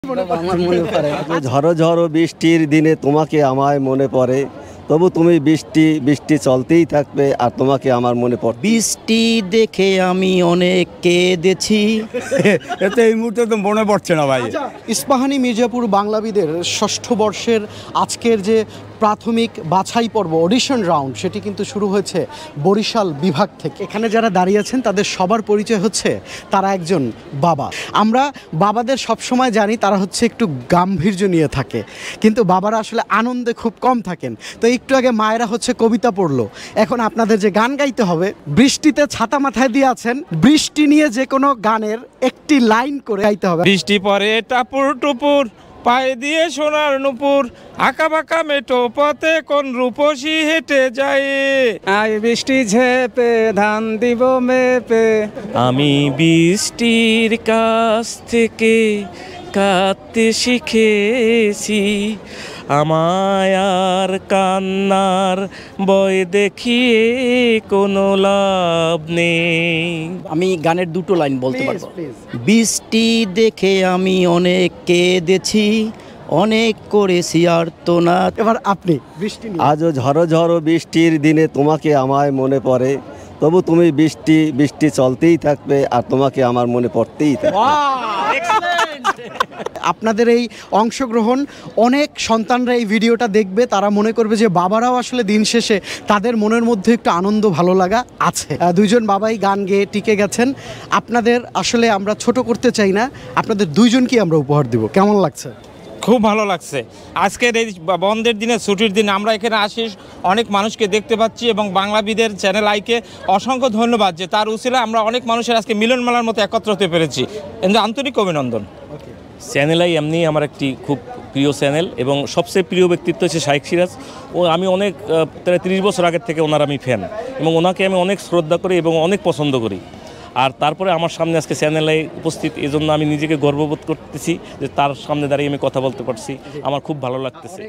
আমার মনে পড়ে ঝড়ো ঝড়ো বৃষ্টির দিনে তোমাকে আমায় মনে পড়ে, তবু তুমি বৃষ্টি বৃষ্টি চলতেই থাকবে আর তোমাকে আমার মনে পড়ে। বৃষ্টি দেখে আমি অনেক কেঁদেছি। এতে এই মুহূর্তে তো মনে পড়ছে না ভাই। ইস্পাহানি মির্জাপুর বাংলাবিদের ষষ্ঠ বর্ষের আজকের যে প্রাথমিক বাছাই পর্ব অডিশন রাউন্ড সেটি কিন্তু শুরু হয়েছে বরিশাল বিভাগ থেকে। এখানে যারা দাঁড়িয়ে আছেন তাদের সবার পরিচয় হচ্ছে তারা একজন বাবা। আমরা বাবাদের সবসময় জানি তারা হচ্ছে একটু গাম্ভীর্য নিয়ে থাকে, কিন্তু বাবারা আসলে আনন্দে খুব কম থাকেন। তো একটু আগে মায়েরা হচ্ছে কবিতা পড়লো, এখন আপনাদের যে গান গাইতে হবে, বৃষ্টিতে ছাতা মাথায় দিয়ে আছেন, বৃষ্টি নিয়ে যে কোনো গানের একটি লাইন করে গাইতে হবে। বৃষ্টি পরে টাপুর টুপুর, পায়ে দিয়ে সোনার নুপুর, আঁকা বাঁকা মেটো পথে কোন রূপসী হেঁটে যায়। আই বৃষ্টি ঝেপে ধান দিব মেপে। আমি বৃষ্টির কাছ থেকে কাঁদতে শিখেছি, আমায় আর কান্নার বয় দেখিয়ে কোনো লাভ নেই। আমি গানের দুটো লাইন বলতে পারবো। বৃষ্টি দেখে আমি অনেক কেঁদেছি, অনেক করেছি আর্তনাদ। এবার আপনি বৃষ্টি নিয়ে। আজও ঝড়ো ঝড়ো বৃষ্টির দিনে তোমাকে আমায় মনে পড়ে, তবু তুমি বৃষ্টি বৃষ্টি চলতেই থাকবে আর তোমাকে আমার মনে পড়তেই থাকবে। আপনাদের এই অংশগ্রহণ অনেক সন্তানরা এই ভিডিওটা দেখবে, তারা মনে করবে যে বাবারাও আসলে দিন শেষে তাদের মনের মধ্যে একটু আনন্দ ভালো লাগা আছে। দুইজন বাবাই গান গেয়ে টিকে গেছেন। আপনাদের আসলে আমরা ছোট করতে চাই না, আপনাদের দুইজনকে আমরা উপহার দিব। কেমন লাগছে? খুব ভালো লাগছে। আজকের এই বন্ধের দিনে, ছুটির দিনে আমরা এখানে আসি, অনেক মানুষকে দেখতে পাচ্ছি এবং বাংলাবিদের চ্যানেল আইকে অসংখ্য ধন্যবাদ যে তার উছিলায় আমরা অনেক মানুষের আজকে মিলন মেলার মতো একত্র হতে পেরেছি। কিন্তু আন্তরিক অভিনন্দন। চ্যানেলাই এমনি আমার একটি খুব প্রিয় চ্যানেল এবং সবচেয়ে প্রিয় ব্যক্তিত্ব হচ্ছে শাইখ সিরাজ। ও আমি অনেক প্রায় 30 বছর আগের থেকে ওনার আমি ফ্যান এবং ওনাকে আমি অনেক শ্রদ্ধা করি এবং অনেক পছন্দ করি। আর তারপরে আমার সামনে আজকে চ্যানেলে উপস্থিত, এই জন্য আমি নিজেকে গর্ববোধ করতেছি যে তার সামনে দাঁড়িয়ে আমি কথা বলতে পারছি। আমার খুব ভালো লাগতেছে।